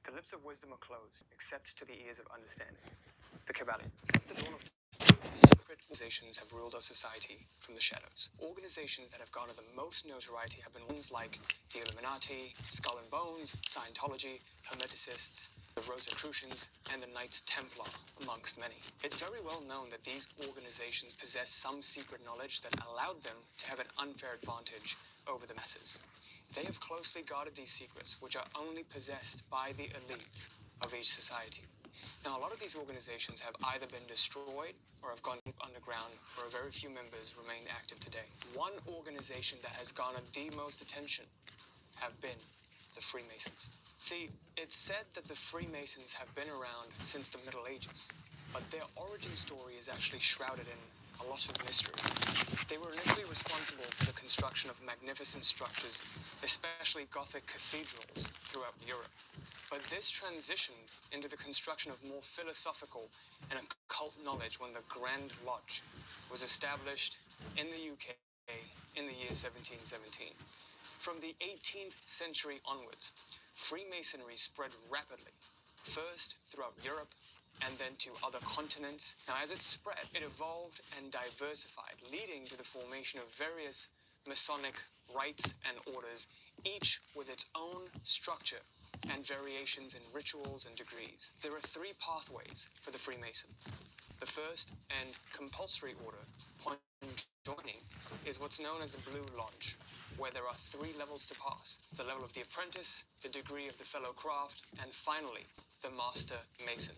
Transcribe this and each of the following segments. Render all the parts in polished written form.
The lips of wisdom are closed, except to the ears of understanding. The Kybalion. Since the dawn of secret organizations have ruled our society from the shadows. Organizations that have garnered the most notoriety have been ones like the Illuminati, Skull and Bones, Scientology, Hermeticists, the Rosicrucians, and the Knights Templar, amongst many. It's very well known that these organizations possess some secret knowledge that allowed them to have an unfair advantage over the masses. They have closely guarded these secrets, which are only possessed by the elites of each society. Now, a lot of these organizations have either been destroyed or have gone deep underground, where very few members remain active today. One organization that has garnered the most attention have been the Freemasons. See, it's said that the Freemasons have been around since the Middle Ages, but their origin story is actually shrouded in a lot of mystery. They were initially responsible for the construction of magnificent structures, especially Gothic cathedrals throughout Europe. But this transitioned into the construction of more philosophical and occult knowledge when the Grand Lodge was established in the UK in the year 1717. From the 18th century onwards, Freemasonry spread rapidly, first throughout Europe and then to other continents. Now, as it spread, it evolved and diversified, leading to the formation of various Masonic rites and orders, each with its own structure and variations in rituals and degrees. There are three pathways for the Freemason. The first and compulsory order, upon joining, is what's known as the Blue Lodge, where there are three levels to pass: the level of the apprentice, the degree of the fellow craft, and finally, the Master Mason.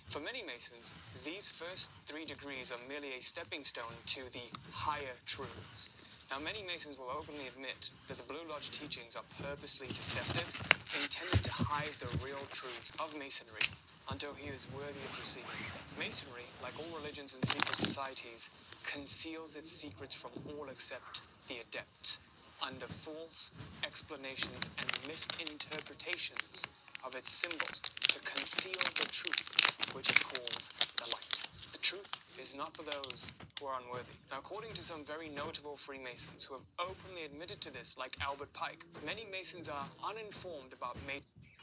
For many Masons, these first three degrees are merely a stepping stone to the higher truths. Now, many Masons will openly admit that the Blue Lodge teachings are purposely deceptive, intended to hide the real truths of Masonry until he is worthy of receiving. Masonry, like all religions and secret societies, conceals its secrets from all except the adepts, under false explanations and misinterpretations of its symbols to conceal the truth, which it calls the light. The truth is not for those who are unworthy. Now, according to some very notable Freemasons who have openly admitted to this, like Albert Pike, many Masons are uninformed about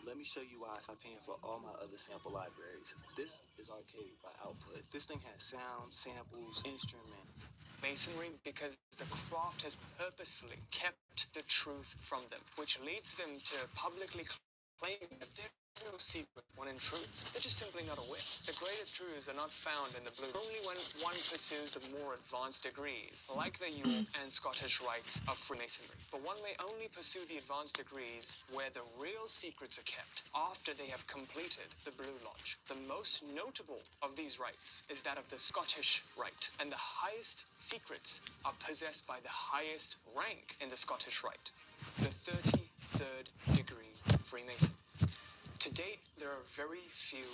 Let me show you why I stopped paying for all my other sample libraries. This is Arcade by Output. This thing has sounds, samples, instruments. Masonry because the craft has purposefully kept the truth from them, which leads them to publicly claim that there's no secret when in truth they're just simply not aware. The greatest truths are not found in the blue, only when one pursues the more advanced degrees, like the York and Scottish rites of Freemasonry. But one may only pursue the advanced degrees where the real secrets are kept after they have completed the Blue Lodge. The most notable of these rites is that of the Scottish rite, and the highest secrets are possessed by the highest rank in the Scottish rite, the 33rd degree Freemason. To date, there are very few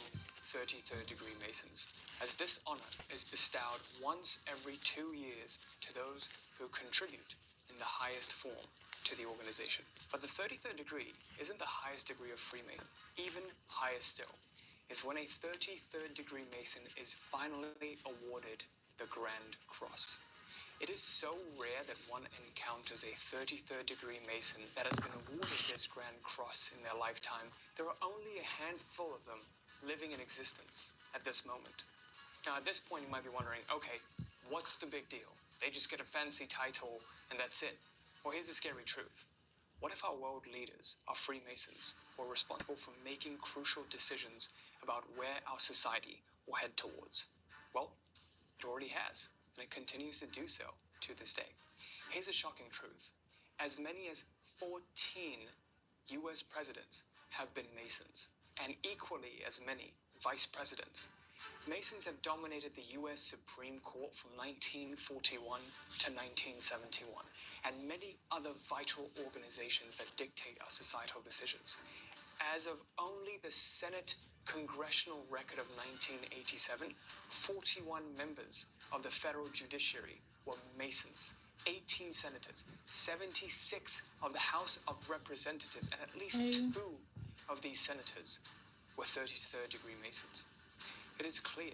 33rd degree Masons, as this honor is bestowed once every 2 years to those who contribute in the highest form to the organization. But the 33rd degree isn't the highest degree of Freemason. Even higher still is when a 33rd degree Mason is finally awarded the Grand Cross. It is so rare that one encounters a 33rd degree Mason that has been awarded this Grand Cross in their lifetime. There are only a handful of them living in existence at this moment. Now, at this point, you might be wondering, okay, what's the big deal? They just get a fancy title and that's it. Well, here's the scary truth. What if our world leaders, our Freemasons, were responsible for making crucial decisions about where our society will head towards? Well, it already has, and it continues to do so to this day. Here's a shocking truth. As many as 14 US presidents have been Masons, and equally as many vice presidents. Masons have dominated the US Supreme Court from 1941 to 1971, and many other vital organizations that dictate our societal decisions. As of only the Senate Congressional Record of 1987, 41 members of the federal judiciary were Masons, 18 senators, 76 of the House of Representatives, and at least 2 of these senators were 33rd degree Masons. It is clear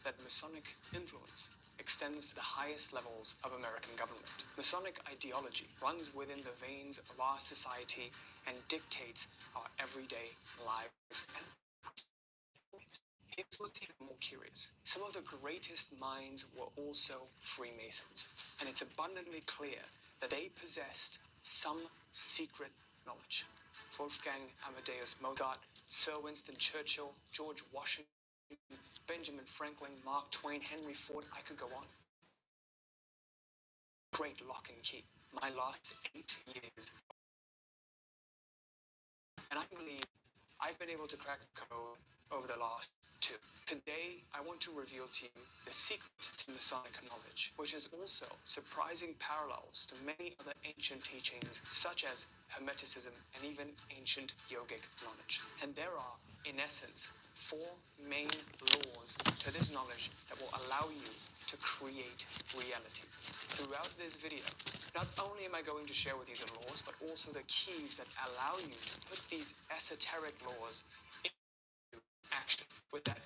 that Masonic influence extends to the highest levels of American government. Masonic ideology runs within the veins of our society and dictates our everyday lives. And here's what's even more curious. Some of the greatest minds were also Freemasons, and it's abundantly clear that they possessed some secret knowledge. Wolfgang Amadeus Mozart, Sir Winston Churchill, George Washington, Benjamin Franklin, Mark Twain, Henry Ford, I could go on. Great lock and key. My last 8 years. And I believe I've been able to crack the code over the last 2. Today, I want to reveal to you the secret to Masonic knowledge, which is also surprising parallels to many other ancient teachings, such as Hermeticism and even ancient yogic knowledge. And there are, in essence, 4 main laws to this knowledge that will allow you to create reality. Throughout this video, not only am I going to share with you the laws, but also the keys that allow you to put these esoteric laws into action. With that,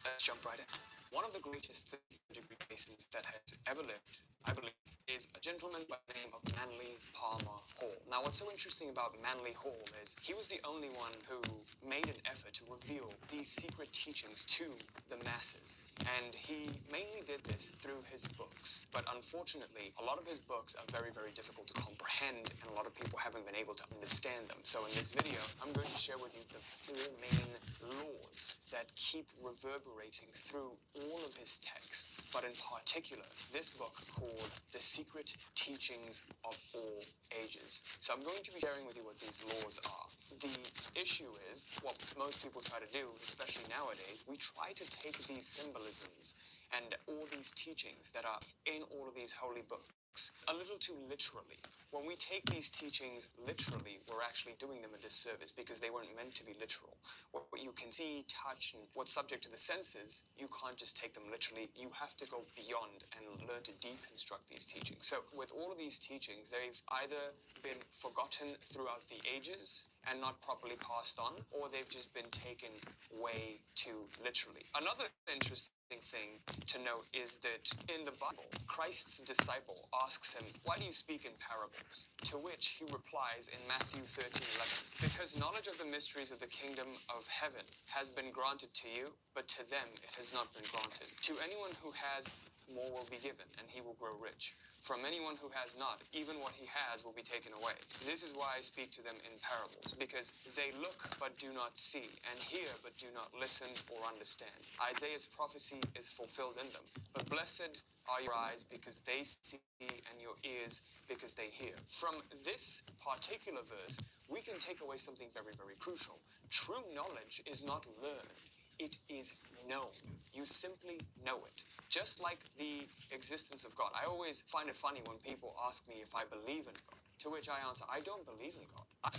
let's jump right in. One of the greatest 33rd-degree Masons that has ever lived, I believe, is a gentleman by the name of Manly Palmer Hall. Now, what's so interesting about Manly Hall is he was the only one who made an effort to reveal these secret teachings to the masses. And he mainly did this through his books. But unfortunately, a lot of his books are very, very difficult to comprehend, and a lot of people haven't been able to understand them. So in this video, I'm going to share with you the 4 main laws that keep reverberating through all of his texts, but in particular, this book called The Secret Teachings of All Ages. So I'm going to be sharing with you what these laws are. The issue is, what most people try to do, especially nowadays, we try to take these symbolisms and all these teachings that are in all of these holy books a little too literally. When we take these teachings literally, we're actually doing them a disservice because they weren't meant to be literal. What you can see, touch, and what's subject to the senses, you can't just take them literally. You have to go beyond and learn to deconstruct these teachings. So with all of these teachings, they've either been forgotten throughout the ages and not properly passed on, or they've just been taken way too literally. Another interesting thing to note is that in the Bible, Christ's disciple asks him, "Why do you speak in parables?" To which he replies in Matthew 13:11, "Because knowledge of the mysteries of the kingdom of heaven has been granted to you, but to them it has not been granted. To anyone who has, more will be given, and he will grow rich. From anyone who has not, even what he has will be taken away. This is why I speak to them in parables, because they look but do not see, and hear but do not listen or understand. Isaiah's prophecy is fulfilled in them. But blessed are your eyes because they see, and your ears because they hear." From this particular verse, we can take away something very, very crucial. True knowledge is not learned. It is known. You simply know it. Just like the existence of God. I always find it funny when people ask me if I believe in God, to which I answer, I don't believe in God.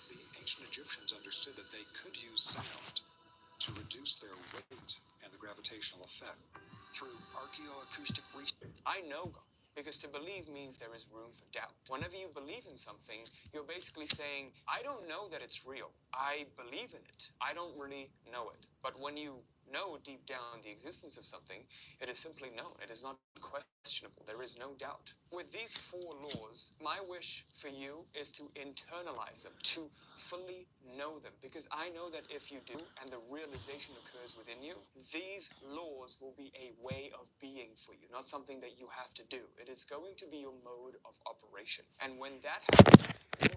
The ancient Egyptians understood that they could use sound to reduce their weight and the gravitational effect. Through archaeoacoustic research, I know God. Because to believe means there is room for doubt. Whenever you believe in something, you're basically saying, I don't know that it's real. I believe in it. I don't really know it. But when you know deep down the existence of something, it is simply known. It is not questionable. There is no doubt. With these 4 laws, my wish for you is to internalize them, to fully know them, because I know that if you do and the realization occurs within you, these laws will be a way of being for you, not something that you have to do. It is going to be your mode of operation. And when that happens,